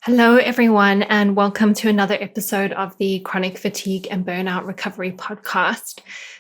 Hello, everyone, and welcome to another episode of the Chronic Fatigue and Burnout Recovery Podcast.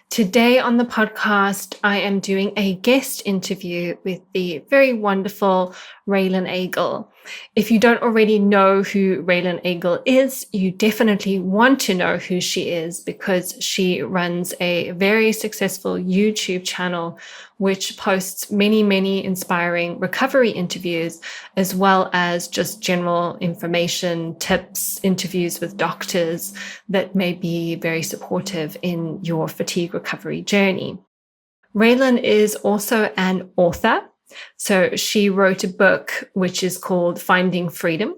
Today on the podcast, I am doing a guest interview with the very wonderful Raelan Agle. If you don't already know who Raelan Agle is, you definitely want to know who she is because she runs a very successful YouTube channel which posts many inspiring recovery interviews, as well as just general information, tips, interviews with doctors that may be very supportive in your fatigue recovery journey. Raelan is also an author. So she wrote a book which is called Finding Freedom: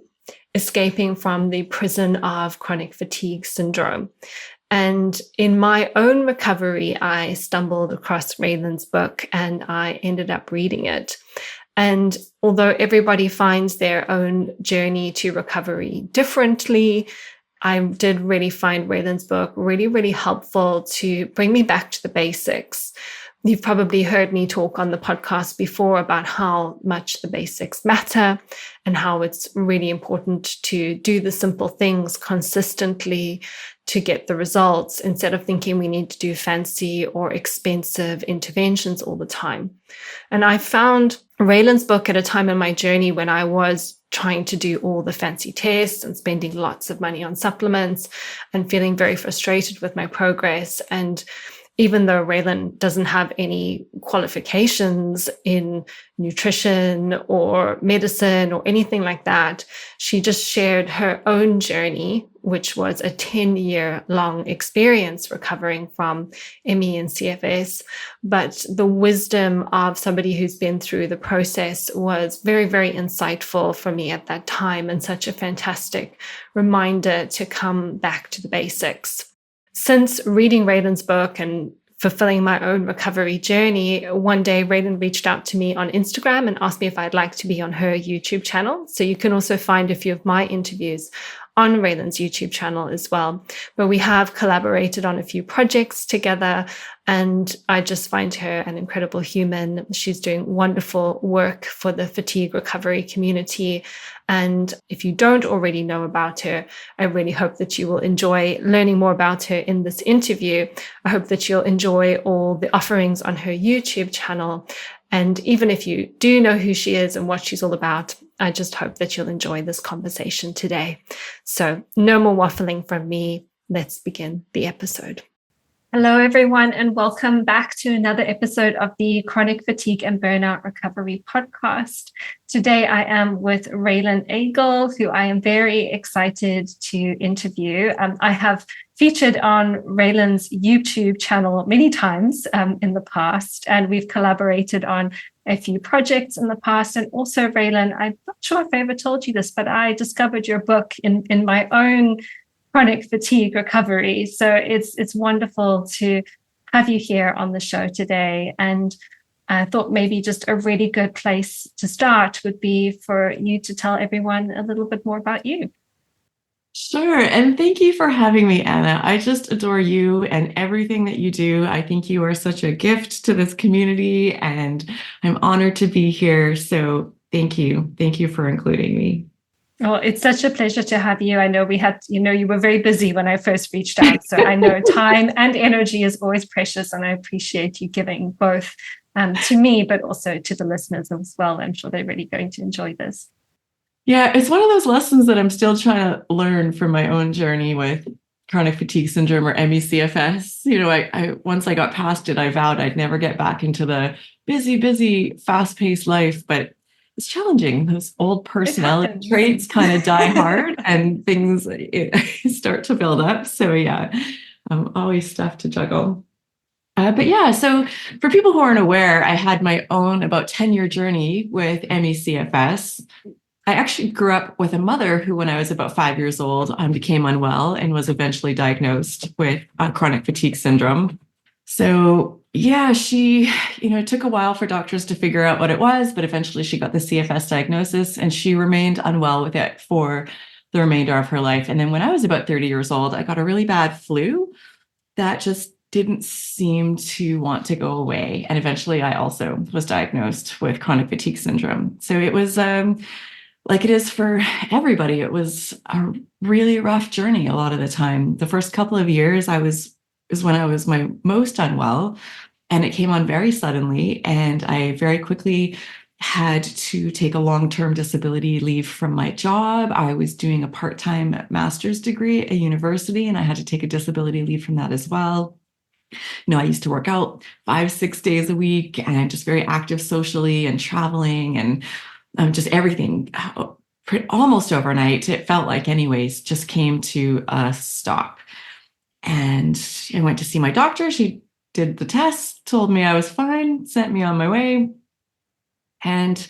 Escaping from the Prison of Chronic Fatigue Syndrome. And in my own recovery, I stumbled across Raelan's book and I ended up reading it. And although everybody finds their own journey to recovery differently, I did really find Raelan's book really helpful to bring me back to the basics. You've probably heard me talk on the podcast before about how much the basics matter and how it's really important to do the simple things consistently to get the results instead of thinking we need to do fancy or expensive interventions all the time. And I found Raelan's book at a time in my journey when I was trying to do all the fancy tests and spending lots of money on supplements and feeling very frustrated with my progress. And even though Raelan doesn't have any qualifications in nutrition or medicine or anything like that, she just shared her own journey, which was a 10-year-long experience recovering from ME and CFS. But the wisdom of somebody who's been through the process was very insightful for me at that time, and such a fantastic reminder to come back to the basics. Since reading Raelan's book and fulfilling my own recovery journey, one day Raelan reached out to me on Instagram and asked me if I'd like to be on her YouTube channel. So you can also find a few of my interviews on Raelan's YouTube channel as well, where we have collaborated on a few projects together. And I just find her an incredible human. She's doing wonderful work for the fatigue recovery community. And if you don't already know about her, I really hope that you will enjoy learning more about her in this interview. I hope that you'll enjoy all the offerings on her YouTube channel. And even if you do know who she is and what she's all about, I just hope that you'll enjoy this conversation today. So no more waffling from me. Let's begin the episode. Hello, everyone, and welcome back to another episode of the Chronic Fatigue and Burnout Recovery Podcast. Today, I am with Raelan Agle, who I am very excited to interview. I have featured on Raelan's YouTube channel many times in the past, and we've collaborated on a few projects in the past. And also, Raelan, I'm not sure if I ever told you this, but I discovered your book in my own chronic fatigue recovery. So it's wonderful to have you here on the show today. And I thought maybe just a really good place to start would be for you to tell everyone a little bit more about you. Sure. And thank you for having me, Anna. I just adore you and everything that you do. I think you are such a gift to this community, and I'm honored to be here. So thank you. Thank you for including me. Well, it's such a pleasure to have you. I know you were very busy when I first reached out. So I know time and energy is always precious, and I appreciate you giving both to me, but also to the listeners as well. I'm sure they're really going to enjoy this. Yeah, it's one of those lessons that I'm still trying to learn from my own journey with chronic fatigue syndrome, or ME/CFS. I once I got past it, I vowed I'd never get back into the busy, fast-paced life, but it's challenging. Those old personality traits kind of die hard and things start to build up. So yeah, always stuff to juggle. But yeah, so for people who aren't aware, I had my own about 10-year journey with ME/CFS. I actually grew up with a mother who, when I was about 5 years old, became unwell and was eventually diagnosed with chronic fatigue syndrome. So yeah, she, it took a while for doctors to figure out what it was, but eventually she got the CFS diagnosis, and she remained unwell with it for the remainder of her life. And then when I was about 30 years old, I got a really bad flu that just didn't seem to want to go away. And eventually I also was diagnosed with chronic fatigue syndrome. So it was like it is for everybody, it was a really rough journey a lot of the time. The first couple of years is when I was my most unwell, and it came on very suddenly. And I very quickly had to take a long-term disability leave from my job. I was doing a part-time master's degree at a university, and I had to take a disability leave from that as well. I used to work out 5, 6 days a week and just very active socially and traveling and just everything almost overnight. It felt like, anyways, just came to a stop. And I went to see my doctor. She did the test, told me I was fine, sent me on my way. And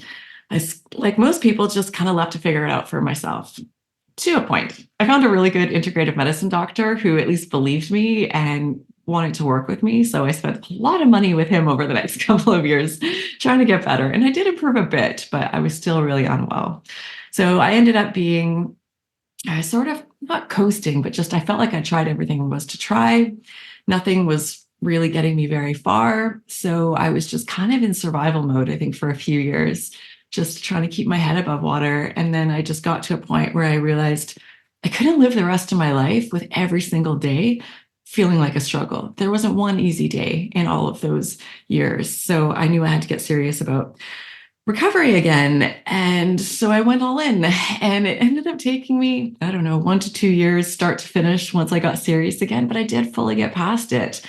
I, like most people, just kind of left to figure it out for myself to a point. I found a really good integrative medicine doctor who at least believed me and wanted to work with me. So I spent a lot of money with him over the next couple of years trying to get better. And I did improve a bit, but I was still really unwell. So I ended up being sort of not coasting, but just I felt like I tried everything there was to try. Nothing was really getting me very far. So I was just kind of in survival mode, I think, for a few years, just trying to keep my head above water. And then I just got to a point where I realized I couldn't live the rest of my life with every single day feeling like a struggle. There wasn't one easy day in all of those years. So I knew I had to get serious about recovery again. And so I went all in, and it ended up taking me, I don't know, 1 to 2 years, start to finish, once I got serious again, but I did fully get past it.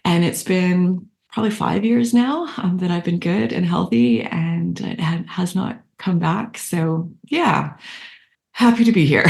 And it's been probably 5 years now that I've been good and healthy, and it has not come back. So yeah, happy to be here.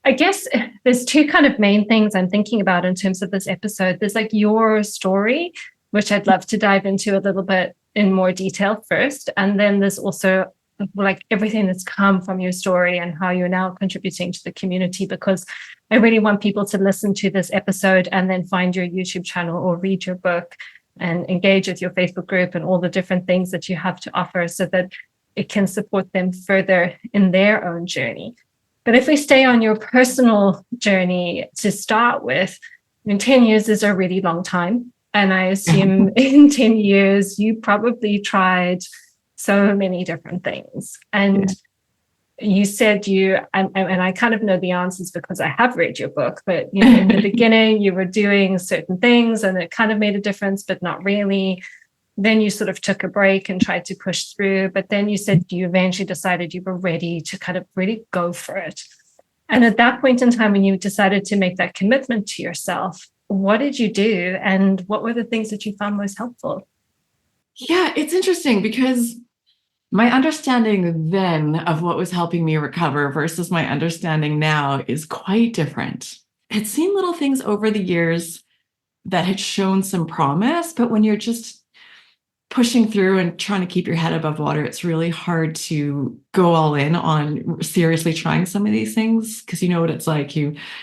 I guess there's two kind of main things I'm thinking about in terms of this episode. There's like your story, which I'd love to dive into a little bit in more detail first. And then there's also like everything that's come from your story and how you're now contributing to the community, because I really want people to listen to this episode and then find your YouTube channel or read your book and engage with your Facebook group and all the different things that you have to offer so that it can support them further in their own journey. But if we stay on your personal journey to start with, 10 years is a really long time. And I assume in 10 years, you probably tried so many different things. And you said and I kind of know the answers because I have read your book, but in the beginning, you were doing certain things and it kind of made a difference, but not really. Then you sort of took a break and tried to push through. But then you said you eventually decided you were ready to kind of really go for it. And at that point in time, when you decided to make that commitment to yourself, what did you do? And what were the things that you found most helpful? Yeah, it's interesting because my understanding then of what was helping me recover versus my understanding now is quite different. I'd seen little things over the years that had shown some promise, but when you're just pushing through and trying to keep your head above water, it's really hard to go all in on seriously trying some of these things, because you know what it's like.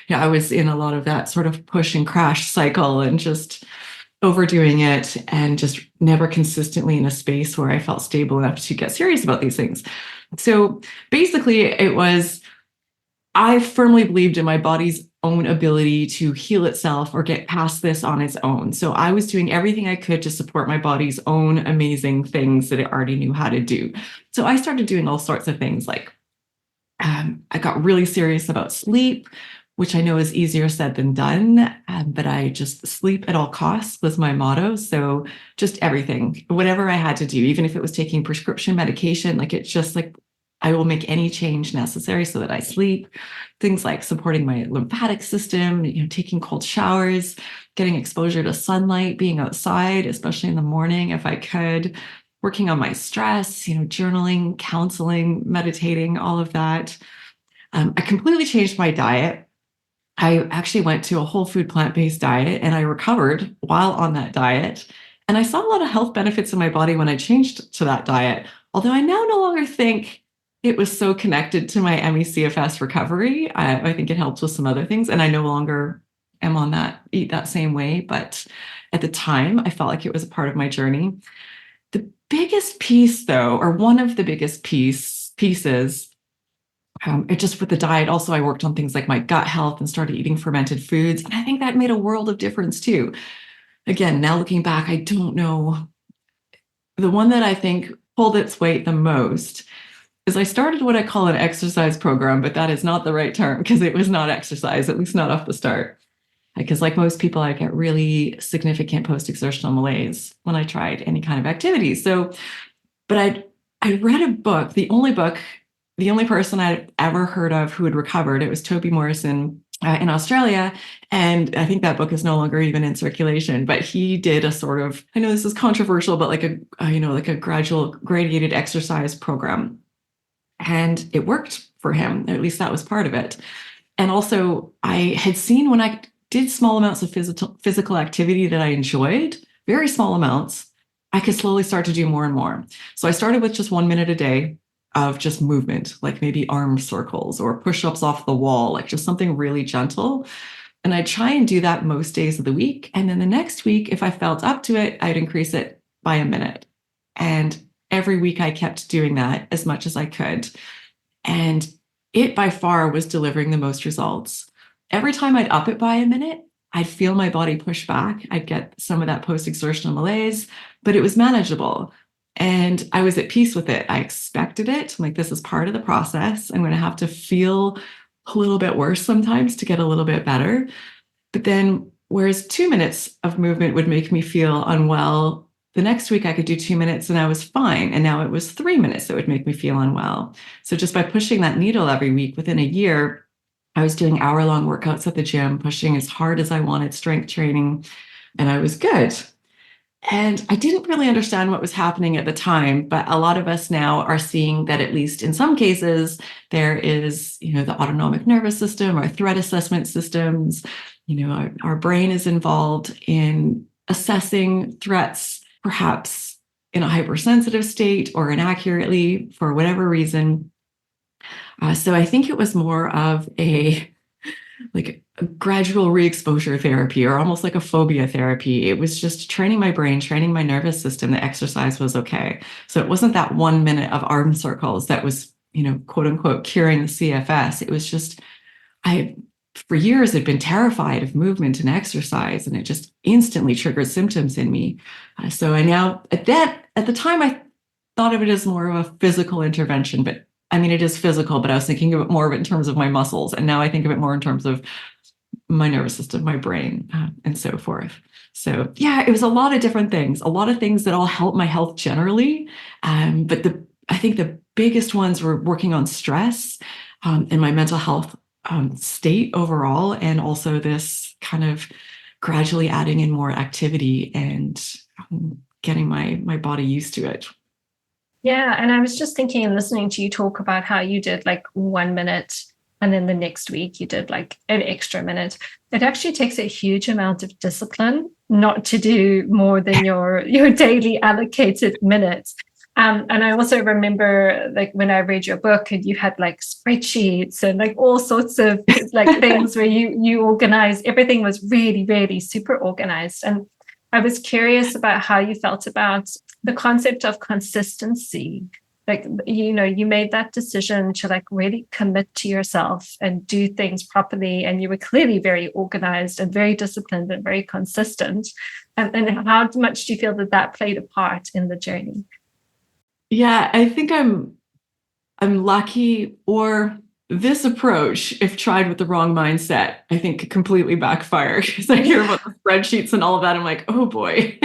I was in a lot of that sort of push and crash cycle and just overdoing it and just never consistently in a space where I felt stable enough to get serious about these things. So basically I firmly believed in my body's own ability to heal itself or get past this on its own. So I was doing everything I could to support my body's own amazing things that it already knew how to do. So I started doing all sorts of things like I got really serious about sleep, which I know is easier said than done, but I just sleep at all costs was my motto. So just everything, whatever I had to do, even if it was taking prescription medication, like it's just like I will make any change necessary so that I sleep. Things like supporting my lymphatic system, taking cold showers, getting exposure to sunlight, being outside, especially in the morning if I could, working on my stress, journaling, counseling, meditating, all of that. I completely changed my diet. I actually went to a whole food plant-based diet and I recovered while on that diet. And I saw a lot of health benefits in my body when I changed to that diet, although I now no longer think it was so connected to my ME/CFS recovery. I think it helps with some other things, and I no longer am on eat that same way. But at the time, I felt like it was a part of my journey. The biggest piece, though, or one of the biggest pieces, it just with the diet. Also, I worked on things like my gut health and started eating fermented foods, and I think that made a world of difference too. Again, now looking back, I don't know. The one that I think pulled its weight the most is I started what I call an exercise program, but that is not the right term because it was not exercise, at least not off the start. Because like most people, I get really significant post-exertional malaise when I tried any kind of activity. So, but I read a book, the only person I'd ever heard of who had recovered. It was Toby Morrison in Australia. And I think that book is no longer even in circulation, but he did a sort of, I know this is controversial, but like like a gradual gradiated exercise program. And it worked for him, or at least that was part of it. And also I had seen when I did small amounts of physical activity that I enjoyed, very small amounts, I could slowly start to do more and more. So I started with just 1 minute a day of just movement, like maybe arm circles or push-ups off the wall, like just something really gentle. And I'd try and do that most days of the week. And then the next week, if I felt up to it, I'd increase it by a minute. And every week I kept doing that as much as I could. And it by far was delivering the most results. Every time I'd up it by a minute, I'd feel my body push back. I'd get some of that post-exertional malaise, but it was manageable. And I was at peace with it. I expected it. I'm like, this is part of the process. I'm going to have to feel a little bit worse sometimes to get a little bit better. But then, whereas 2 minutes of movement would make me feel unwell, the next week I could do 2 minutes and I was fine. And now it was 3 minutes that would make me feel unwell. So just by pushing that needle every week, within a year, I was doing hour-long workouts at the gym, pushing as hard as I wanted, strength training, and I was good. And I didn't really understand what was happening at the time, but a lot of us now are seeing that at least in some cases, there is, the autonomic nervous system, our threat assessment systems, our brain is involved in assessing threats, perhaps in a hypersensitive state or inaccurately for whatever reason. So I think it was more of a gradual re-exposure therapy, or almost like a phobia therapy. It was just training my brain, training my nervous system that exercise was okay. So it wasn't that 1 minute of arm circles that was, quote unquote, curing the CFS. It was just, for years had been terrified of movement and exercise, and it just instantly triggered symptoms in me. So I now, at the time, I thought of it as more of a physical intervention, but I mean, it is physical, but I was thinking of it more of it in terms of my muscles. And now I think of it more in terms of my nervous system, my brain, and so forth. So yeah, it was a lot of different things, a lot of things that all help my health generally. But I think the biggest ones were working on stress and my mental health state overall, and also this kind of gradually adding in more activity and getting my body used to it. Yeah. And I was just thinking and listening to you talk about how you did like 1 minute and then the next week you did like an extra minute. It actually takes a huge amount of discipline not to do more than your daily allocated minutes. And I also remember like when I read your book and you had like spreadsheets and like all sorts of like things where you organized, everything was really, really super organized. And I was curious about how you felt about the concept of consistency. Like, you made that decision to like really commit to yourself and do things properly. And you were clearly very organized and very disciplined and very consistent. And how much do you feel that played a part in the journey? Yeah, I think I'm lucky, or this approach, if tried with the wrong mindset, I think could completely backfire, because I hear about the spreadsheets and all of that. I'm like, oh boy,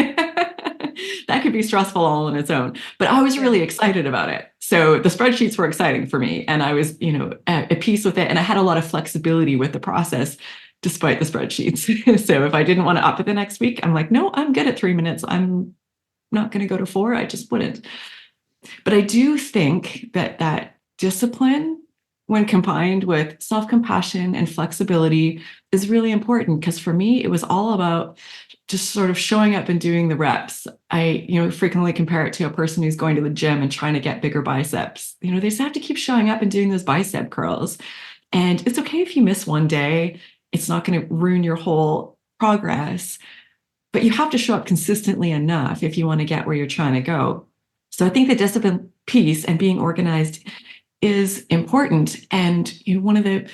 that could be stressful all on its own. But I was really excited about it. So the spreadsheets were exciting for me, and I was, at peace with it. And I had a lot of flexibility with the process, despite the spreadsheets. So if I didn't want to up it the next week, I'm like, no, I'm good at 3 minutes. I'm not going to go to 4. I just wouldn't. But I do think that discipline, when combined with self-compassion and flexibility, is really important, because for me, it was all about just sort of showing up and doing the reps. I, frequently compare it to a person who's going to the gym and trying to get bigger biceps. They just have to keep showing up and doing those bicep curls. And it's okay if you miss one day. It's not going to ruin your whole progress, but you have to show up consistently enough if you want to get where you're trying to go. So I think the discipline piece and being organized is important. And one of the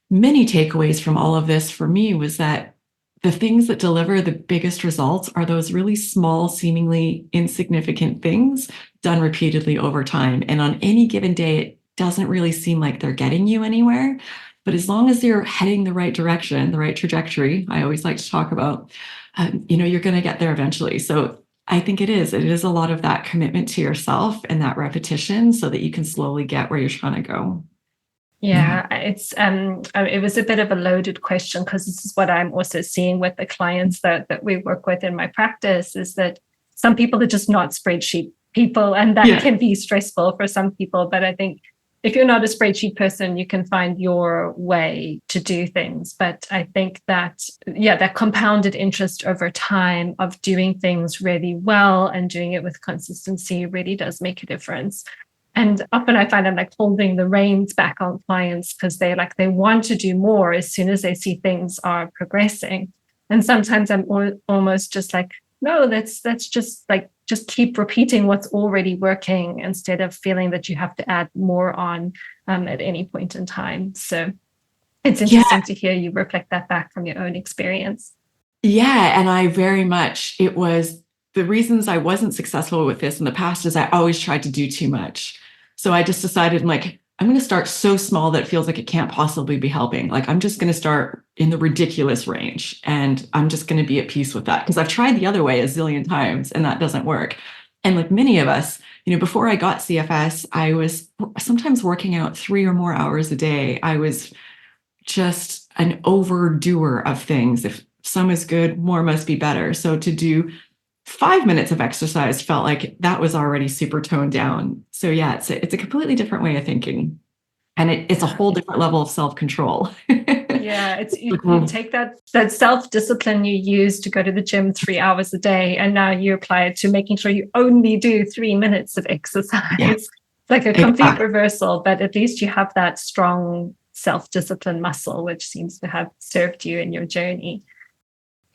many takeaways from all of this for me was that the things that deliver the biggest results are those really small, seemingly insignificant things done repeatedly over time. And on any given day, it doesn't really seem like they're getting you anywhere. But as long as you're heading the right direction, the right trajectory, I always like to talk about, you're going to get there eventually. So I think it is a lot of that commitment to yourself and that repetition so that you can slowly get where you're trying to go. Yeah, it was a bit of a loaded question because this is what I'm also seeing with the clients that we work with in my practice, is that some people are just not spreadsheet people, and that can be stressful for some people. But I think if you're not a spreadsheet person, you can find your way to do things. But I think that, that compounded interest over time of doing things really well and doing it with consistency really does make a difference. And often I find I'm like holding the reins back on clients because they want to do more as soon as they see things are progressing. And sometimes I'm almost just like, no, let's just keep repeating what's already working instead of feeling that you have to add more on at any point in time. So it's interesting to hear you reflect that back from your own experience. Yeah, and it was the reasons I wasn't successful with this in the past is I always tried to do too much. So I just decided, I'm going to start so small that it feels like it can't possibly be helping. Like, I'm just going to start in the ridiculous range and I'm just going to be at peace with that. Because I've tried the other way a zillion times and that doesn't work. And like many of us, before I got CFS, I was sometimes working out 3 or more hours a day. I was just an overdoer of things. If some is good, more must be better. So to do 5 minutes of exercise felt like that was already super toned down. So yeah, it's a completely different way of thinking. And it's a whole different level of self-control. Yeah, it's you take that self-discipline you use to go to the gym 3 hours a day, and now you apply it to making sure you only do 3 minutes of exercise. Yeah. It's like a complete reversal, but at least you have that strong self-discipline muscle, which seems to have served you in your journey.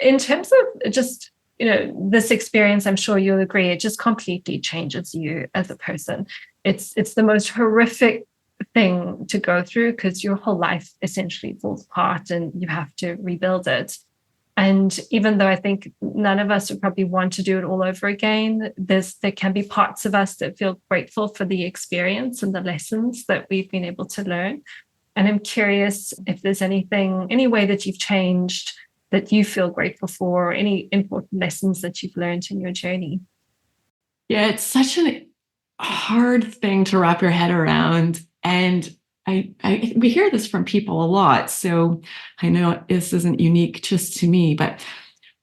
In terms of just this experience, I'm sure you'll agree, it just completely changes you as a person. It's the most horrific thing to go through because your whole life essentially falls apart and you have to rebuild it. And even though I think none of us would probably want to do it all over again, there can be parts of us that feel grateful for the experience and the lessons that we've been able to learn. And I'm curious if there's any way that you've changed that you feel grateful for, any important lessons that you've learned in your journey? Yeah, it's such a hard thing to wrap your head around. And we hear this from people a lot. So I know this isn't unique just to me, but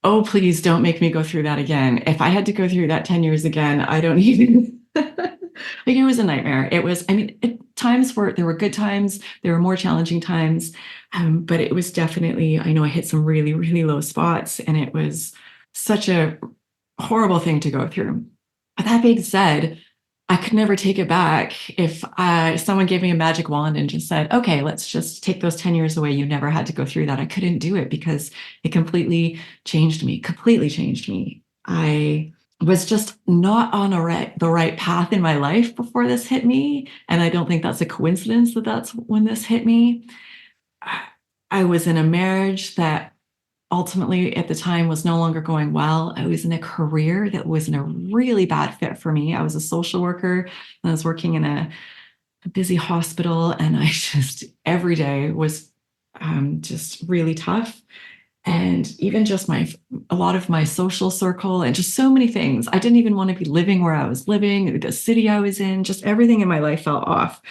oh, please don't make me go through that again. If I had to go through that 10 years again, I don't even, it was a nightmare. There were good times, there were more challenging times, but it was definitely, I know I hit some really, really low spots and it was such a horrible thing to go through. But that being said, I could never take it back. If someone gave me a magic wand and just said, okay, let's just take those 10 years away. You never had to go through that. I couldn't do it because it completely changed me. I was just not on the right path in my life before this hit me. And I don't think that's a coincidence that that's when this hit me. I was in a marriage that ultimately at the time was no longer going well. I was in a career that was in a really bad fit for me. I was a social worker and I was working in a busy hospital, and I just every day was just really tough. And even just a lot of my social circle and just so many things. I didn't even want to be living where I was living, the city I was in, just everything in my life felt off.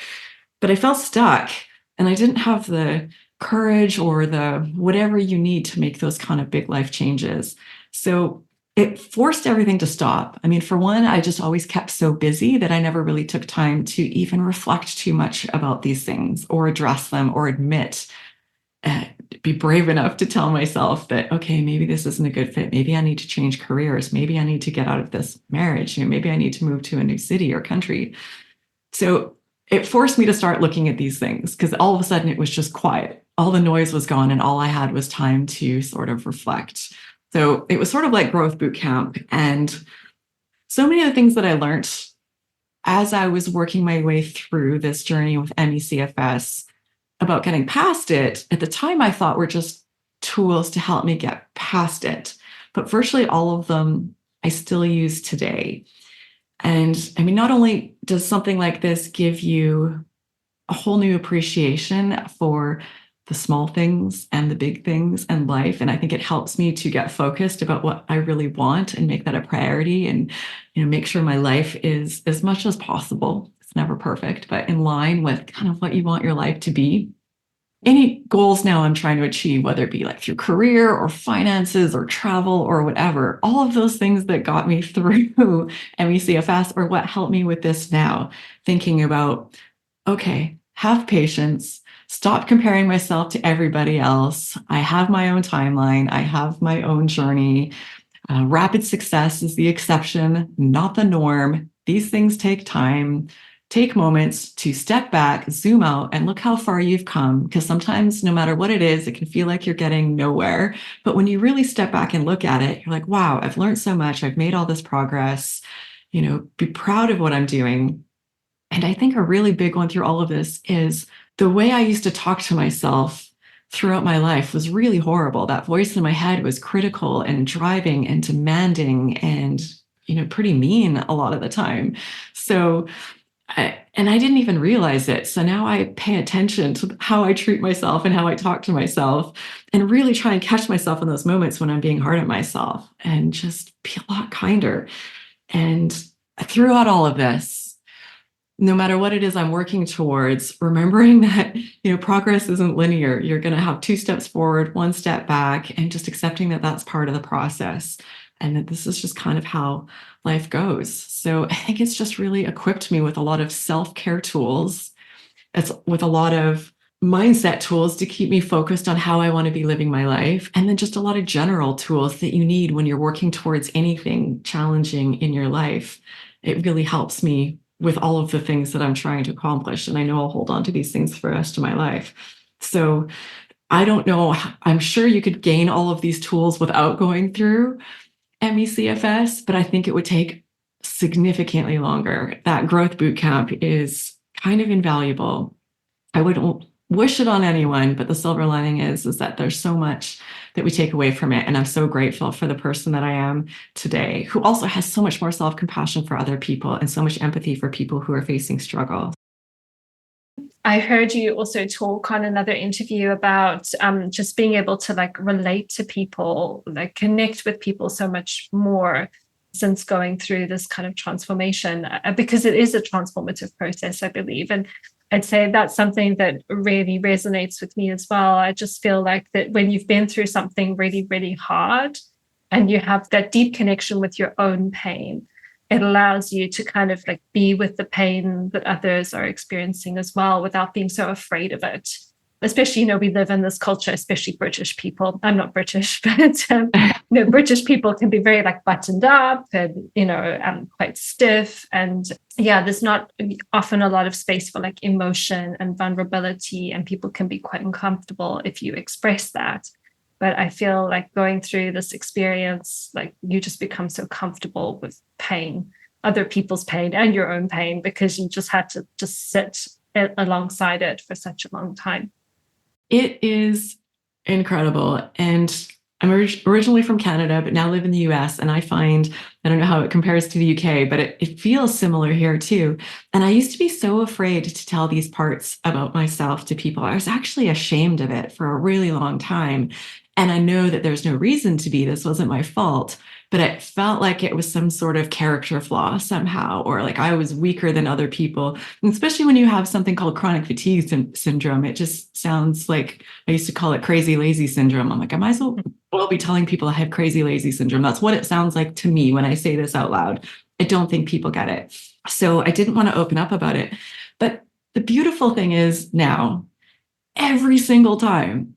But I felt stuck and I didn't have the courage or the whatever you need to make those kind of big life changes. So it forced everything to stop. I mean, for one, I just always kept so busy that I never really took time to even reflect too much about these things or address them or admit, be brave enough to tell myself that, okay, maybe this isn't a good fit. Maybe I need to change careers. Maybe I need to get out of this marriage. Maybe I need to move to a new city or country. So it forced me to start looking at these things because all of a sudden it was just quiet. All the noise was gone and all I had was time to sort of reflect. So it was sort of like growth boot camp. And so many of the things that I learned as I was working my way through this journey with MECFS about getting past it, at the time I thought were just tools to help me get past it. But virtually all of them I still use today. And I mean, not only does something like this give you a whole new appreciation for the small things and the big things in life. And I think it helps me to get focused about what I really want and make that a priority and, make sure my life is as much as possible. It's never perfect, but in line with kind of what you want your life to be. Any goals now I'm trying to achieve, whether it be like through career or finances or travel or whatever, all of those things that got me through MECFS or what helped me with this now, thinking about, okay, have patience, stop comparing myself to everybody else. I have my own timeline. I have my own journey. Rapid success is the exception, not the norm. These things take time. Take moments to step back, zoom out, and look how far you've come. Because sometimes, no matter what it is, it can feel like you're getting nowhere. But when you really step back and look at it, you're like, wow, I've learned so much. I've made all this progress. Be proud of what I'm doing. And I think a really big one through all of this is the way I used to talk to myself throughout my life was really horrible. That voice in my head was critical and driving and demanding and, pretty mean a lot of the time. So, and I didn't even realize it. So now I pay attention to how I treat myself and how I talk to myself and really try and catch myself in those moments when I'm being hard on myself and just be a lot kinder. And throughout all of this, no matter what it is I'm working towards, remembering that, progress isn't linear. You're going to have 2 steps forward, 1 step back, and just accepting that that's part of the process and that this is just kind of how life goes. So I think it's just really equipped me with a lot of self-care tools. It's with a lot of mindset tools to keep me focused on how I want to be living my life. And then just a lot of general tools that you need when you're working towards anything challenging in your life. It really helps me with all of the things that I'm trying to accomplish. And I know I'll hold on to these things for the rest of my life. So I don't know. I'm sure you could gain all of these tools without going through MECFS, but I think it would take significantly longer. That growth bootcamp is kind of invaluable. I wouldn't wish it on anyone, but the silver lining is that there's so much that we take away from it. And I'm so grateful for the person that I am today, who also has so much more self-compassion for other people and so much empathy for people who are facing struggle. I heard you also talk on another interview about just being able to relate to people, connect with people so much more since going through this kind of transformation, because it is a transformative process, I believe. And I'd say that's something that really resonates with me as well. I just feel like that when you've been through something really, really hard and you have that deep connection with your own pain, it allows you to kind of be with the pain that others are experiencing as well without being so afraid of it. Especially, we live in this culture, especially British people. I'm not British, but British people can be very buttoned up and, quite stiff. And there's not often a lot of space for emotion and vulnerability, and people can be quite uncomfortable if you express that. But I feel like going through this experience, you just become so comfortable with pain, other people's pain and your own pain, because you just had to just sit alongside it for such a long time. It is incredible. And I'm originally from Canada, but now live in the US. And I find, I don't know how it compares to the UK, but it feels similar here too. And I used to be so afraid to tell these parts about myself to people. I was actually ashamed of it for a really long time. And I know that there's no reason to be. This wasn't my fault, but it felt like it was some sort of character flaw somehow, or I was weaker than other people. And especially when you have something called chronic fatigue syndrome, it just sounds like, I used to call it crazy lazy syndrome. I'm like, I might as well be telling people I have crazy lazy syndrome. That's what it sounds like to me when I say this out loud. I don't think people get it. So I didn't want to open up about it. But the beautiful thing is now, every single time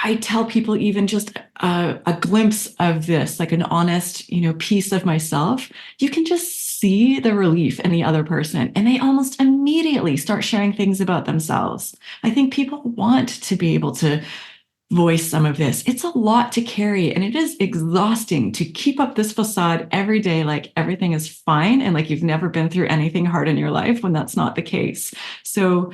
I tell people even just a glimpse of this, an honest, piece of myself, you can just see the relief in the other person. And they almost immediately start sharing things about themselves. I think people want to be able to voice some of this. It's a lot to carry, and it is exhausting to keep up this facade every day, like everything is fine and you've never been through anything hard in your life, when that's not the case. So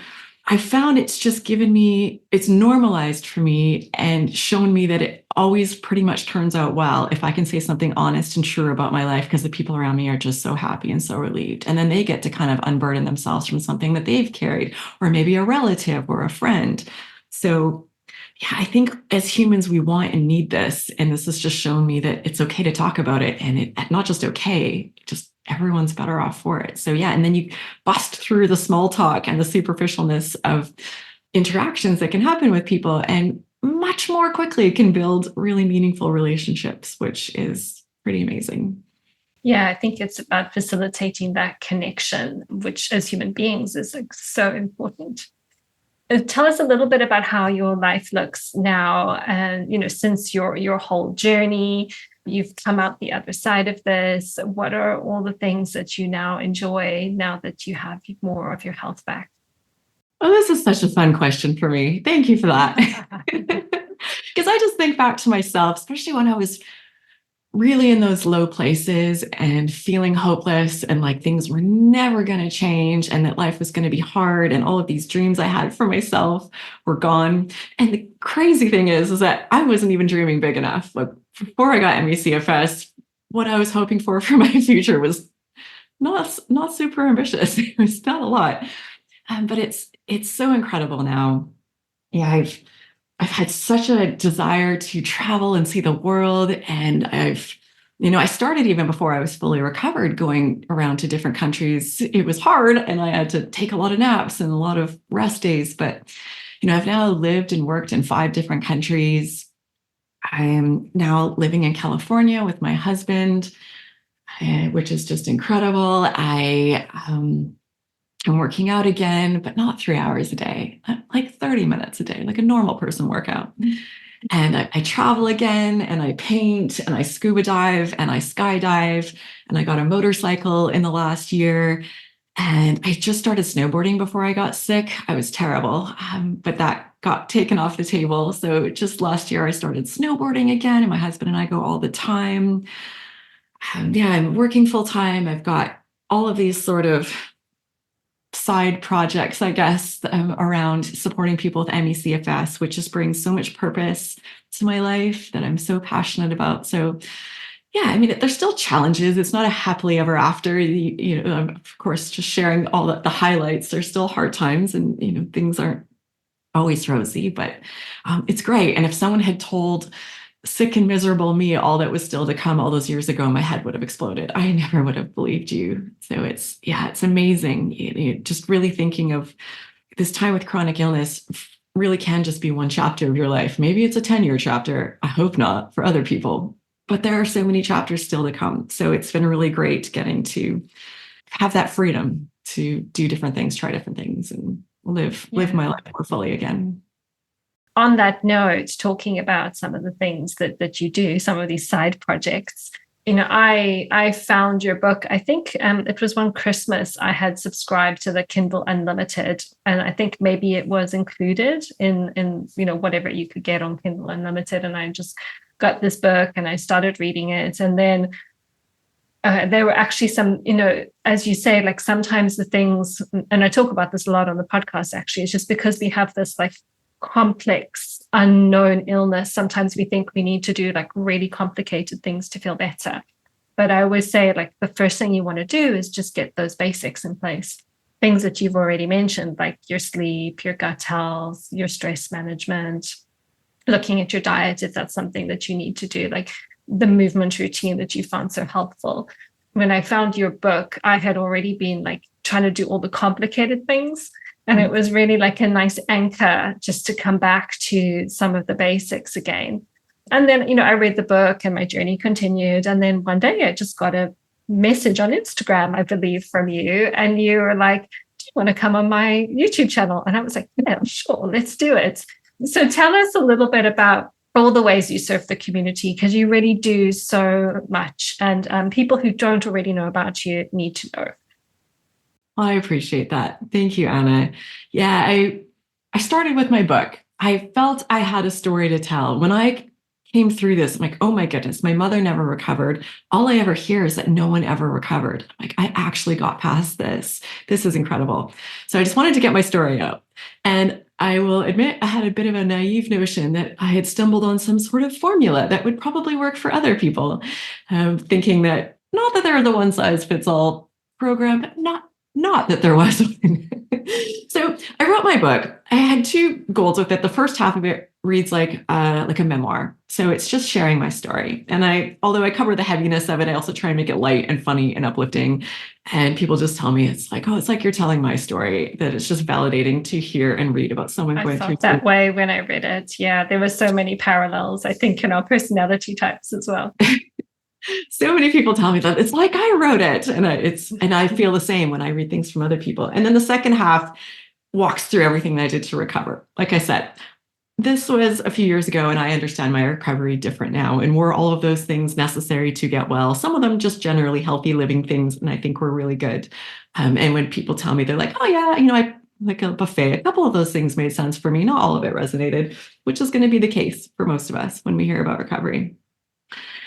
I found it's just it's normalized for me and shown me that it always pretty much turns out well if I can say something honest and true about my life, because the people around me are just so happy and so relieved. And then they get to kind of unburden themselves from something that they've carried, or maybe a relative or a friend. So yeah, I think as humans, we want and need this. And this has just shown me that it's okay to talk about it. And it not just okay, just everyone's better off for it. So yeah, and then you bust through the small talk and the superficialness of interactions that can happen with people, and much more quickly can build really meaningful relationships, which is pretty amazing. Yeah, I think it's about facilitating that connection, which as human beings is like so important. Tell us a little bit about how your life looks now, and since your whole journey, you've come out the other side of this. What are all the things that you now enjoy now that you have more of your health back? Oh, this is such a fun question for me. Thank you for that. Because I just think back to myself, especially when I was really in those low places and feeling hopeless and like things were never going to change and that life was going to be hard, and all of these dreams I had for myself were gone. And the crazy thing is that I wasn't even dreaming big enough. Like before I got MECFS, what I was hoping for my future was not super ambitious. It was not a lot. But it's so incredible now. Yeah, I've had such a desire to travel and see the world. And I started even before I was fully recovered going around to different countries. It was hard and I had to take a lot of naps and a lot of rest days. But, I've now lived and worked in 5 different countries. I am now living in California with my husband, which is just incredible. I'm working out again, but not 3 hours a day, like 30 minutes a day, like a normal person workout. And I travel again, and I paint, and I scuba dive, and I skydive, and I got a motorcycle in the last year. And I just started snowboarding before I got sick. I was terrible, but that got taken off the table. So just last year, I started snowboarding again, and my husband and I go all the time. Yeah, I'm working full time. I've got all of these sort of side projects, I guess, around supporting people with MECFS, which just brings so much purpose to my life that I'm so passionate about. So yeah, I mean, there's still challenges. It's not a happily ever after. Of course, just sharing all the highlights. There's still hard times, and things aren't always rosy, but it's great. And if someone had told sick and miserable me all that was still to come all those years ago, my head would have exploded. I never would have believed you. So it's amazing. Just really thinking of this time with chronic illness really can just be one chapter of your life. Maybe it's a 10-year chapter. I hope not for other people, but there are so many chapters still to come. So it's been really great getting to have that freedom to do different things, try different things, and live my life more fully again. On that note, talking about some of the things that you do, some of these side projects, I found your book. I think it was one Christmas I had subscribed to the Kindle Unlimited, and I think maybe it was included in whatever you could get on Kindle Unlimited. And I just got this book and I started reading it, and then there were actually some, as you say, like sometimes the things, and I talk about this a lot on the podcast. Actually, it's just because we have this like complex unknown illness, sometimes we think we need to do like really complicated things to feel better. But I always say, like, the first thing you want to do is just get those basics in place, things that you've already mentioned, like your sleep, your gut health, your stress management, looking at your diet if that's something that you need to do, like the movement routine that you found so helpful. When I found your book, I had already been like trying to do all the complicated things. And it was really like a nice anchor just to come back to some of the basics again. And then, I read the book and my journey continued. And then one day I just got a message on Instagram, I believe, from you. And you were like, do you want to come on my YouTube channel? And I was like, yeah, sure, let's do it. So tell us a little bit about all the ways you serve the community, because you really do so much. And people who don't already know about you need to know. I appreciate that. Thank you, Anna. Yeah, I started with my book. I felt I had a story to tell. When I came through this. I'm like, oh my goodness, my mother never recovered. All I ever hear is that no one ever recovered. I'm like, I actually got past this. This is incredible. So I just wanted to get my story out. And I will admit I had a bit of a naive notion that I had stumbled on some sort of formula that would probably work for other people, thinking that not that there are the one size fits all program, but not that there was one. So I wrote my book. I had two goals with it. The first half of it reads like a memoir. So it's just sharing my story. And although I cover the heaviness of it, I also try and make it light and funny and uplifting. And people just tell me it's like, oh, it's like you're telling my story, that it's just validating to hear and read about someone going through. I felt that way when I read it. Yeah, there were so many parallels, I think, in our personality types as well. So many people tell me that it's like I wrote it, and I feel the same when I read things from other people. And then the second half walks through everything that I did to recover. Like I said, this was a few years ago, and I understand my recovery different now. And were all of those things necessary to get well? Some of them just generally healthy living things, and I think were really good. And when people tell me, they're like, "Oh yeah, I like a buffet." A couple of those things made sense for me. Not all of it resonated, which is going to be the case for most of us when we hear about recovery.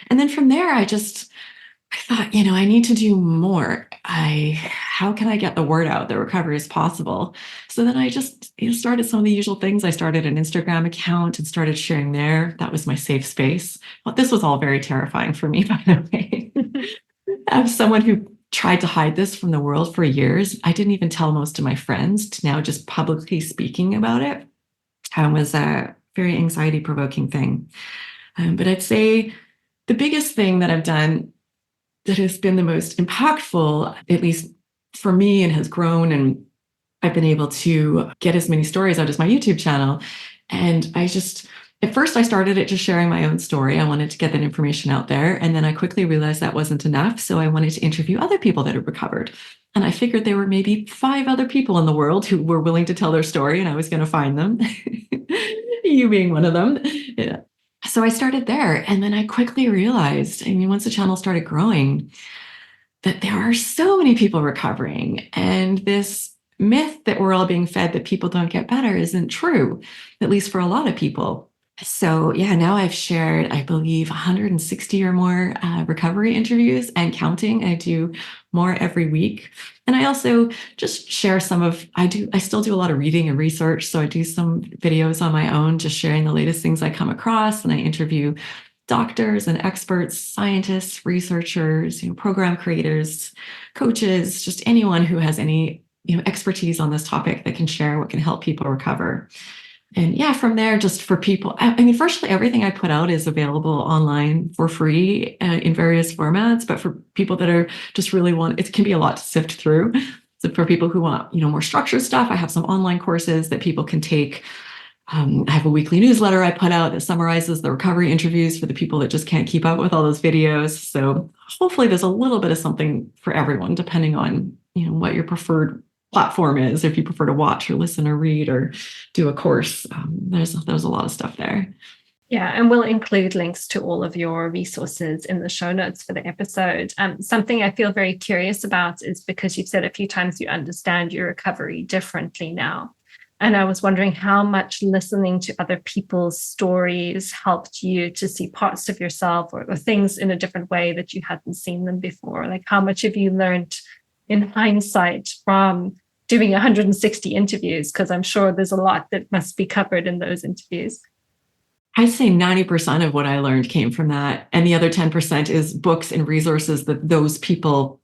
And then from there, I thought, I need to do more. How can I get the word out that recovery is possible? So then I just started some of the usual things. I started an Instagram account and started sharing there. That was my safe space. Well, this was all very terrifying for me, by the way. As someone who tried to hide this from the world for years, I didn't even tell most of my friends. To now just publicly speaking about it was a very anxiety-provoking thing. But I'd say the biggest thing that I've done that has been the most impactful, at least for me, and has grown, and I've been able to get as many stories out as my YouTube channel. And at first I started it just sharing my own story. I wanted to get that information out there. And then I quickly realized that wasn't enough. So I wanted to interview other people that had recovered. And I figured there were maybe 5 other people in the world who were willing to tell their story, and I was going to find them. You being one of them. Yeah. So I started there, and then I quickly realized, once the channel started growing, that there are so many people recovering, and this myth that we're all being fed that people don't get better isn't true, at least for a lot of people. So yeah, now I've shared, I believe, 160 or more recovery interviews and counting. I do more every week. And I also just share I still do a lot of reading and research. So I do some videos on my own, just sharing the latest things I come across. And I interview doctors and experts, scientists, researchers, program creators, coaches, just anyone who has any, expertise on this topic that can share what can help people recover. And yeah, from there, just for people, virtually everything I put out is available online for free in various formats. But for people that are just really it can be a lot to sift through. So for people who want, more structured stuff, I have some online courses that people can take. I have a weekly newsletter I put out that summarizes the recovery interviews for the people that just can't keep up with all those videos. So hopefully there's a little bit of something for everyone, depending on, what your preferred platform is. If you prefer to watch or listen or read or do a course, there's a lot of stuff there. Yeah, and we'll include links to all of your resources in the show notes for the episode. Something I feel very curious about is because you've said a few times you understand your recovery differently now. And I was wondering how much listening to other people's stories helped you to see parts of yourself or things in a different way that you hadn't seen them before. Like, how much have you learned in hindsight from doing 160 interviews? Because I'm sure there's a lot that must be covered in those interviews. I'd say 90% of what I learned came from that. And the other 10% is books and resources that those people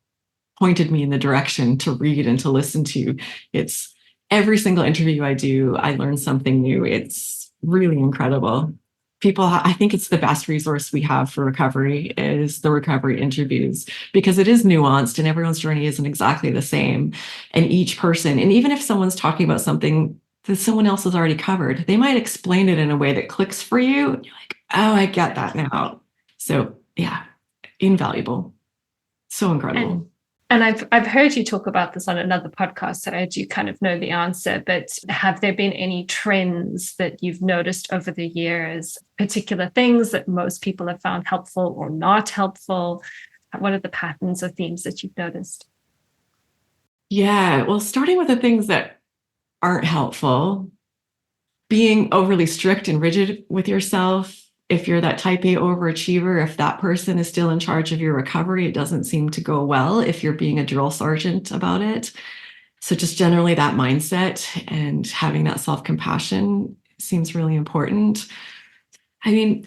pointed me in the direction to read and to listen to. It's every single interview I do, I learn something new. It's really incredible. I think it's the best resource we have for recovery is the recovery interviews, because it is nuanced and everyone's journey isn't exactly the same. And each person, and even if someone's talking about something that someone else has already covered, they might explain it in a way that clicks for you. And you're like, oh, I get that now. So yeah, invaluable. So incredible. And I've heard you talk about this on another podcast, so I do kind of know the answer, but have there been any trends that you've noticed over the years, particular things that most people have found helpful or not helpful? What are the patterns or themes that you've noticed? Yeah, well, starting with the things that aren't helpful, being overly strict and rigid with yourself, if you're that type A overachiever, if that person is still in charge of your recovery, it doesn't seem to go well if you're being a drill sergeant about it. So just generally that mindset and having that self-compassion seems really important. I mean,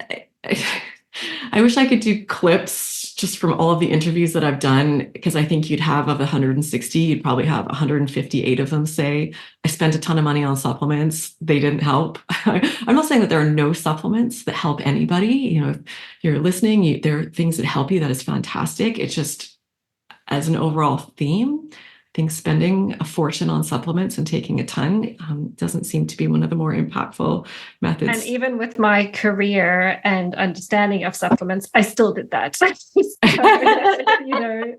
I wish I could do clips just from all of the interviews that I've done, because I think you'd have, of 160, you'd probably have 158 of them say, I spent a ton of money on supplements. They didn't help. I'm not saying that there are no supplements that help anybody. You know, if you're listening, there are things that help you. That is fantastic. It's just, as an overall theme, I think spending a fortune on supplements and taking a ton doesn't seem to be one of the more impactful methods. And even with my career and understanding of supplements, I still did that. So, you know,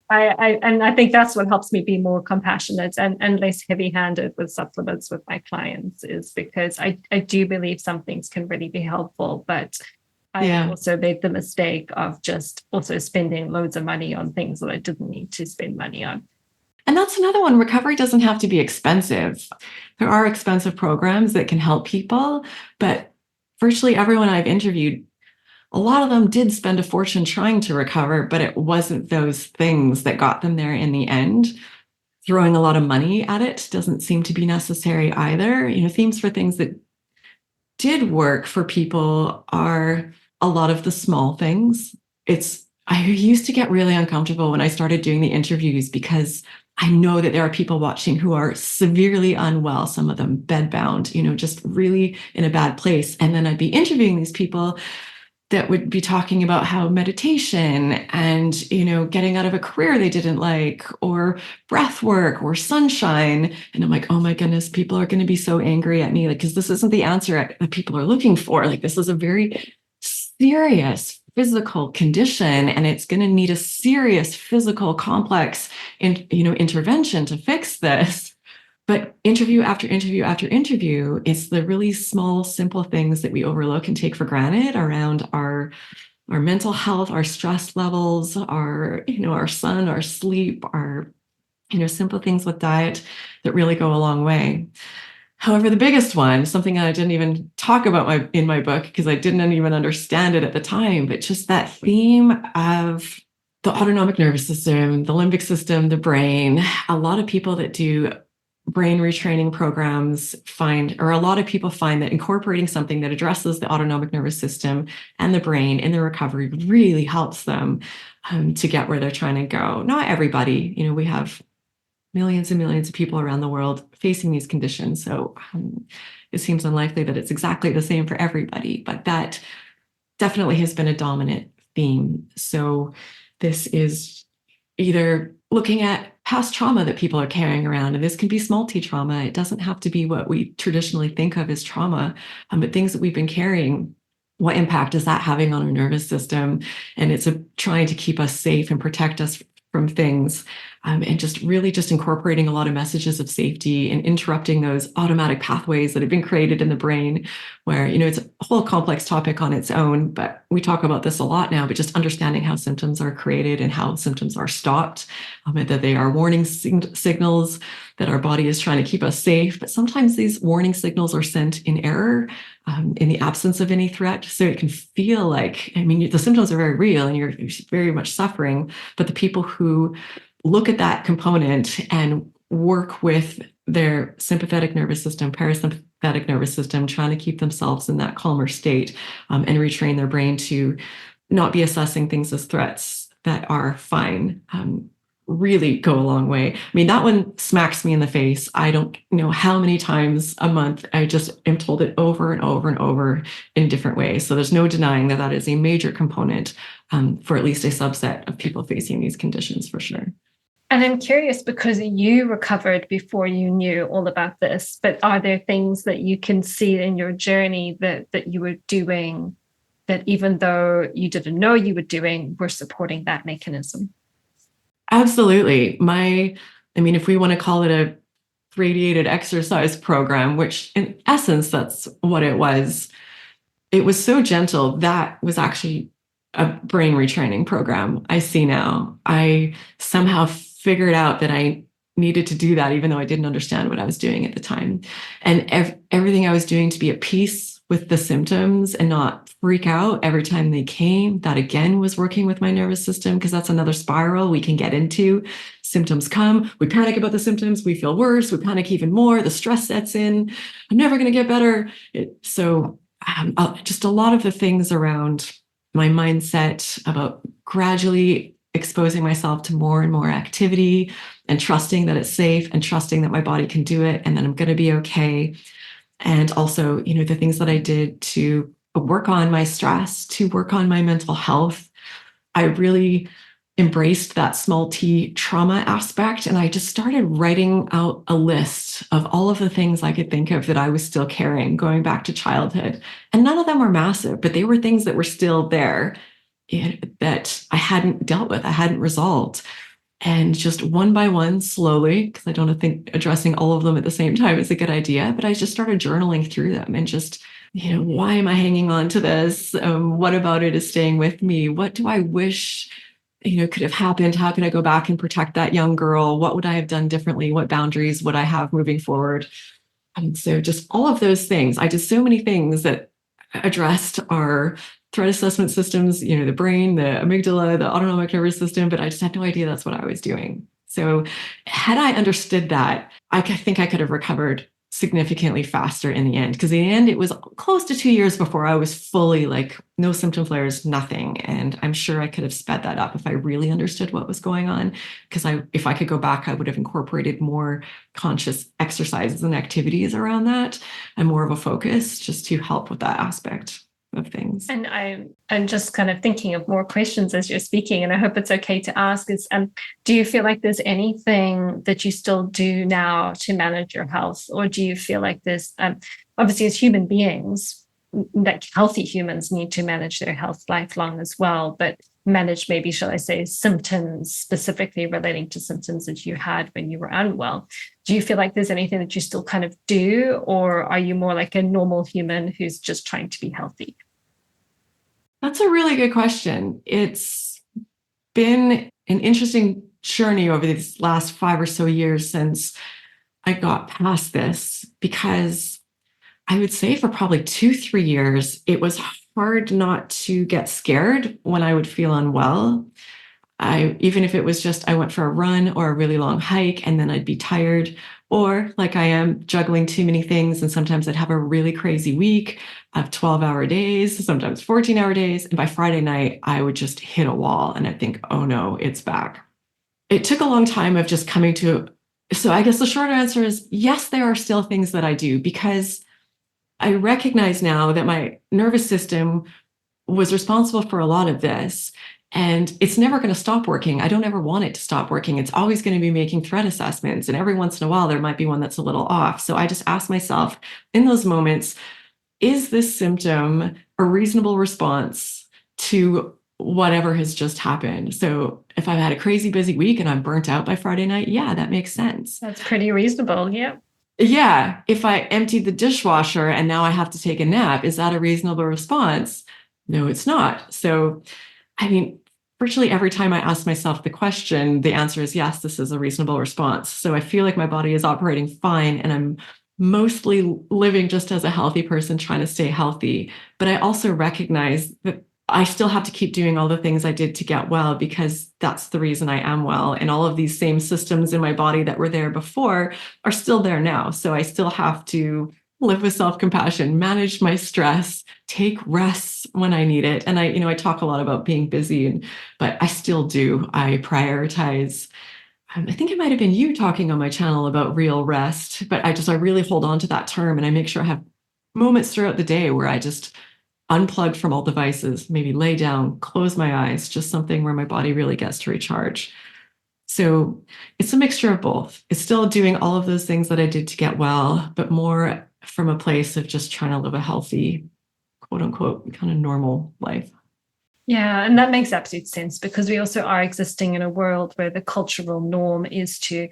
I think that's what helps me be more compassionate and less heavy-handed with supplements with my clients, is because I do believe some things can really be helpful, but I also made the mistake of just also spending loads of money on things that I didn't need to spend money on. And that's another one. Recovery doesn't have to be expensive. There are expensive programs that can help people, but virtually everyone I've interviewed, a lot of them did spend a fortune trying to recover, but it wasn't those things that got them there in the end. Throwing a lot of money at it doesn't seem to be necessary either. You know, themes for things that did work for people are a lot of the small things. I used to get really uncomfortable when I started doing the interviews, because I know that there are people watching who are severely unwell, some of them bedbound, you know, just really in a bad place. And then I'd be interviewing these people that would be talking about how meditation and, you know, getting out of a career they didn't like, or breath work or sunshine. And I'm like, oh my goodness, people are going to be so angry at me, like, because this isn't the answer that people are looking for. Like, this is a very serious physical condition, and it's going to need a serious physical complex intervention to fix this. But interview after interview after interview, it's the really small, simple things that we overlook and take for granted around our mental health, our stress levels, our sun, our sleep, our simple things with diet that really go a long way. However, the biggest one, something I didn't even talk about in my book because I didn't even understand it at the time, but just that theme of the autonomic nervous system, the limbic system, the brain. A lot of people that do brain retraining programs a lot of people find that incorporating something that addresses the autonomic nervous system and the brain in their recovery really helps them to get where they're trying to go. Not everybody, we have millions and millions of people around the world facing these conditions. So it seems unlikely that it's exactly the same for everybody, but that definitely has been a dominant theme. So this is either looking at past trauma that people are carrying around, and this can be small t trauma. It doesn't have to be what we traditionally think of as trauma, but things that we've been carrying. What impact is that having on our nervous system? And it's trying to keep us safe and protect us from things, and just incorporating a lot of messages of safety and interrupting those automatic pathways that have been created in the brain, where, it's a whole complex topic on its own, but we talk about this a lot now, but just understanding how symptoms are created and how symptoms are stopped, and that they are warning signals that our body is trying to keep us safe. But sometimes these warning signals are sent in error, in the absence of any threat. So it can feel like, the symptoms are very real and you're very much suffering, but the people who look at that component and work with their sympathetic nervous system, parasympathetic nervous system, trying to keep themselves in that calmer state, and retrain their brain to not be assessing things as threats that are fine, really go a long way. That one smacks me in the face. I don't know how many times a month I just am told it over and over and over in different ways. So there's no denying that that is a major component for at least a subset of people facing these conditions, for sure. And I'm curious, because you recovered before you knew all about this, but are there things that you can see in your journey that you were doing that, even though you didn't know you were doing, were supporting that mechanism? Absolutely. If we want to call it a radiated exercise program, which in essence, that's what it was so gentle. That was actually a brain retraining program. I see now. I somehow figured out that I needed to do that, even though I didn't understand what I was doing at the time. And everything I was doing to be at peace with the symptoms and not freak out every time they came. That again was working with my nervous system, because that's another spiral we can get into. Symptoms come, we panic about the symptoms, we feel worse, we panic even more, the stress sets in, I'm never going to get better. Just a lot of the things around my mindset about gradually exposing myself to more and more activity and trusting that it's safe and trusting that my body can do it and that I'm going to be okay. And also, the things that I did to work on my stress, to work on my mental health. I really embraced that small t trauma aspect. And I just started writing out a list of all of the things I could think of that I was still carrying going back to childhood. And none of them were massive, but they were things that were still there that I hadn't dealt with, I hadn't resolved. And just one by one, slowly, because I don't think addressing all of them at the same time is a good idea, but I just started journaling through them and just, why am I hanging on to this? What about it is staying with me? What do I wish, could have happened? How can I go back and protect that young girl? What would I have done differently? What boundaries would I have moving forward? And so just all of those things, I did so many things that addressed our threat assessment systems, the brain, the amygdala, the autonomic nervous system, but I just had no idea that's what I was doing. So had I understood that, I think I could have recovered significantly faster in the end, because in the end, it was close to 2 years before I was fully no symptom flares, nothing. And I'm sure I could have sped that up if I really understood what was going on, because if I could go back, I would have incorporated more conscious exercises and activities around that and more of a focus just to help with that aspect of things. And I'm just kind of thinking of more questions as you're speaking, and I hope it's okay to ask is, do you feel like there's anything that you still do now to manage your health? Or do you feel like there's, obviously as human beings, like healthy humans need to manage their health lifelong as well, but manage maybe, shall I say, symptoms specifically relating to symptoms that you had when you were unwell. Do you feel like there's anything that you still kind of do, or are you more like a normal human who's just trying to be healthy? That's a really good question. It's been an interesting journey over these last 5 or so years since I got past this, because I would say for probably 2-3 years, it was hard not to get scared when I would feel unwell. Even if it was just I went for a run or a really long hike and then I'd be tired, or like I am juggling too many things, and sometimes I'd have a really crazy week of 12-hour days, sometimes 14-hour days, and by Friday night I would just hit a wall and I'd think, oh no, it's back. It took a long time of just coming to, so I guess the short answer is yes, there are still things that I do, because I recognize now that my nervous system was responsible for a lot of this, and it's never going to stop working. I don't ever want it to stop working. It's always going to be making threat assessments, and every once in a while there might be one that's a little off. So I just ask myself in those moments, is this symptom a reasonable response to whatever has just happened? So if I've had a crazy busy week and I'm burnt out by Friday night, yeah, that makes sense. That's pretty reasonable. Yeah. Yeah. If I emptied the dishwasher and now I have to take a nap, is that a reasonable response? No, it's not. So, virtually every time I ask myself the question, the answer is yes, this is a reasonable response. So I feel like my body is operating fine, and I'm mostly living just as a healthy person trying to stay healthy. But I also recognize that I still have to keep doing all the things I did to get well, because that's the reason I am well. And all of these same systems in my body that were there before are still there now. So I still have to live with self-compassion, manage my stress, take rests when I need it. And I talk a lot about being busy, but I still do. I prioritize. I think it might have been you talking on my channel about real rest, but I really hold on to that term, and I make sure I have moments throughout the day where I just unplug from all devices, maybe lay down, close my eyes, just something where my body really gets to recharge. So it's a mixture of both. It's still doing all of those things that I did to get well, but more from a place of just trying to live a healthy, quote unquote, kind of normal life. Yeah, and that makes absolute sense, because we also are existing in a world where the cultural norm is to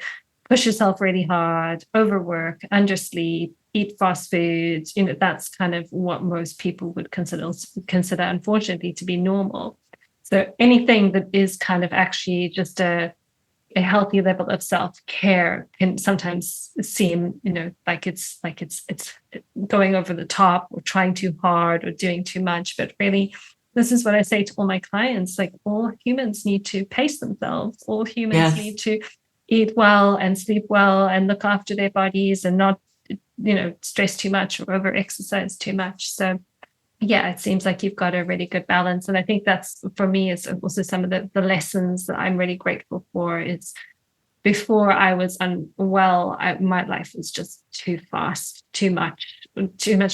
push yourself really hard, overwork, undersleep, eat fast foods. That's kind of what most people would consider, unfortunately, to be normal. So anything that is kind of actually just a a healthy level of self-care can sometimes seem, like it's going over the top or trying too hard or doing too much. But really, this is what I say to all my clients, like all humans need to pace themselves. All humans Yes. need to eat well and sleep well and look after their bodies and not, stress too much or over exercise too much. So yeah, it seems like you've got a really good balance. And I think that's, for me, is also some of the lessons that I'm really grateful for. Is before I was unwell, my life was just too fast, too much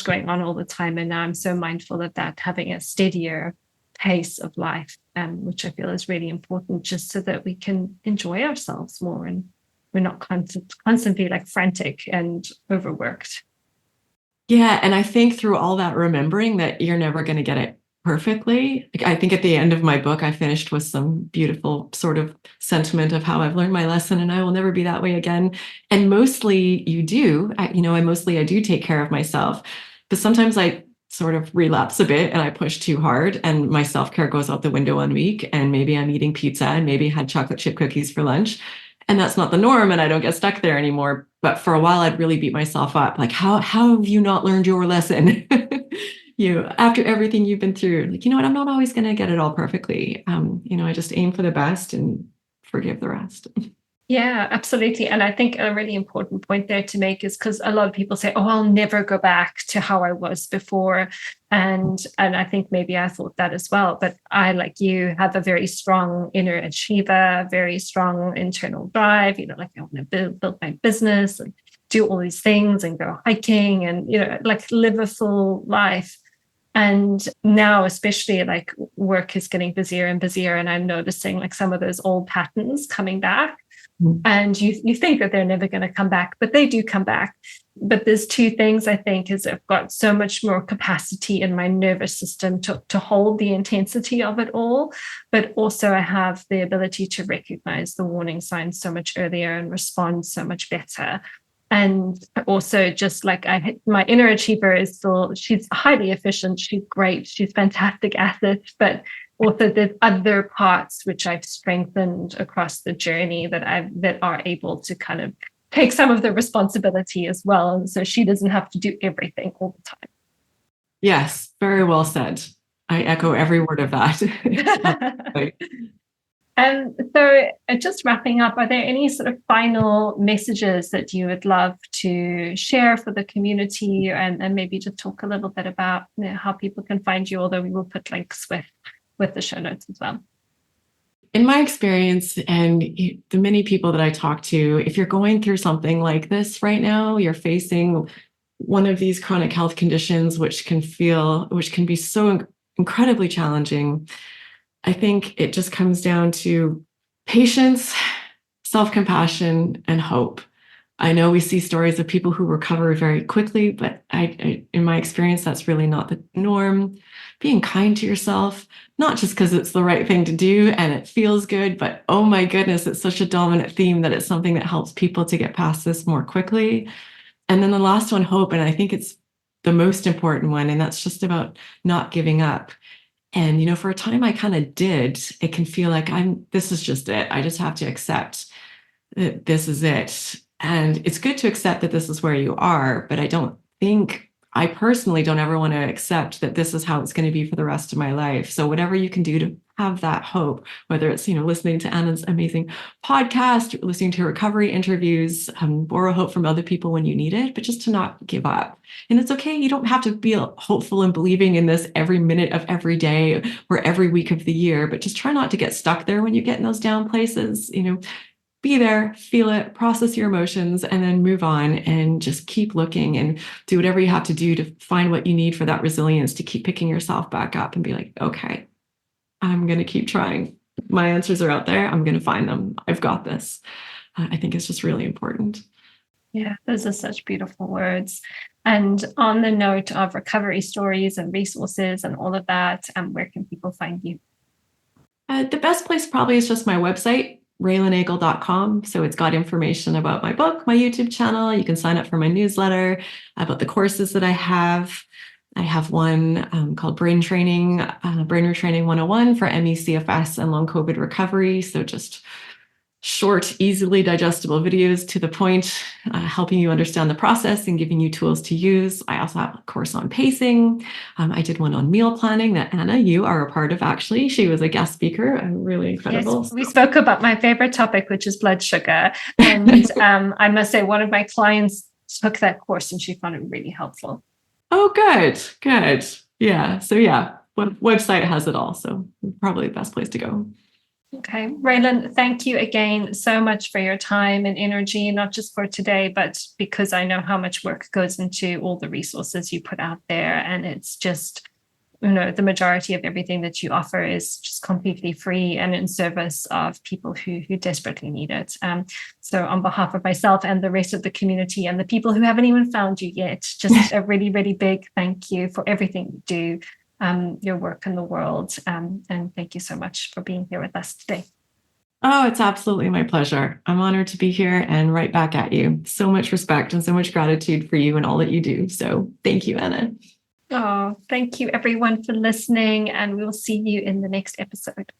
going on all the time. And now I'm so mindful of that, having a steadier pace of life, which I feel is really important, just so that we can enjoy ourselves more and we're not constantly like frantic and overworked. Yeah. And I think through all that, remembering that you're never going to get it perfectly. I think at the end of my book, I finished with some beautiful sort of sentiment of how I've learned my lesson and I will never be that way again. And mostly you do, I do take care of myself, but sometimes I sort of relapse a bit and I push too hard and my self-care goes out the window 1 week and maybe I'm eating pizza and maybe had chocolate chip cookies for lunch. And that's not the norm and I don't get stuck there anymore. But for a while, I'd really beat myself up. Like, how have you not learned your lesson? After everything you've been through, like, you know what, I'm not always going to get it all perfectly. I just aim for the best and forgive the rest. Yeah, absolutely. And I think a really important point there to make is because a lot of people say, oh, I'll never go back to how I was before. And I think maybe I thought that as well. But I, like you, have a very strong inner achiever, very strong internal drive, like I want to build my business and do all these things and go hiking and, like live a full life. And now, especially, like work is getting busier and busier. And I'm noticing like some of those old patterns coming back. And you think that they're never going to come back, but they do come back. But there's two things I think is I've got so much more capacity in my nervous system to hold the intensity of it all. But also I have the ability to recognize the warning signs so much earlier and respond so much better. And also just like my inner achiever is still, she's highly efficient. She's great. She's fantastic at it. But also there's other parts which I've strengthened across the journey that are able to kind of take some of the responsibility as well. And so she doesn't have to do everything all the time. Yes, very well said. I echo every word of that. And so just wrapping up, are there any sort of final messages that you would love to share for the community and maybe just talk a little bit about how people can find you, although we will put links with the show notes as well? In my experience and the many people that I talk to, if you're going through something like this right now, you're facing one of these chronic health conditions, which can be so incredibly challenging. I think it just comes down to patience, self-compassion, and hope. I know we see stories of people who recover very quickly, but in my experience, that's really not the norm. Being kind to yourself, not just because it's the right thing to do and it feels good, but oh my goodness, it's such a dominant theme that it's something that helps people to get past this more quickly. And then the last one, hope, and I think it's the most important one, and that's just about not giving up. And, for a time I kind of did. It can feel like this is just it. I just have to accept that this is it. And it's good to accept that this is where you are, but I personally don't ever want to accept that this is how it's going to be for the rest of my life. So whatever you can do to have that hope, whether it's, listening to Anna's amazing podcast, listening to recovery interviews, borrow hope from other people when you need it, but just to not give up. And it's okay. You don't have to be hopeful and believing in this every minute of every day or every week of the year, but just try not to get stuck there when you get in those down places, be there, feel it, process your emotions, and then move on and just keep looking and do whatever you have to do to find what you need for that resilience to keep picking yourself back up and be like, okay, I'm going to keep trying. My answers are out there. I'm going to find them. I've got this. I think it's just really important. Yeah, those are such beautiful words. And on the note of recovery stories and resources and all of that, where can people find you? The best place probably is just my website, RaelanAgle.com. So it's got information about my book, my YouTube channel. You can sign up for my newsletter, about the courses that I have. I have one called Brain Retraining 101 for ME, CFS, and long COVID recovery. So just short, easily digestible videos to the point, helping you understand the process and giving you tools to use. I also have a course on pacing. I did one on meal planning that Anna, you are a part of, actually. She was a guest speaker and really incredible. Yes, we spoke about my favorite topic, which is blood sugar. And I must say, one of my clients took that course and she found it really helpful. Oh, good, good. Yeah. So yeah, website has it all. So probably the best place to go. Okay. Raelan, thank you again so much for your time and energy, not just for today, but because I know how much work goes into all the resources you put out there. And it's just, the majority of everything that you offer is just completely free and in service of people who desperately need it. So on behalf of myself and the rest of the community and the people who haven't even found you yet, just a really, really big thank you for everything you do. Your work in the world. And thank you so much for being here with us today. Oh, it's absolutely my pleasure. I'm honored to be here and right back at you. So much respect and so much gratitude for you and all that you do. So thank you, Anna. Oh, thank you everyone for listening, and we will see you in the next episode.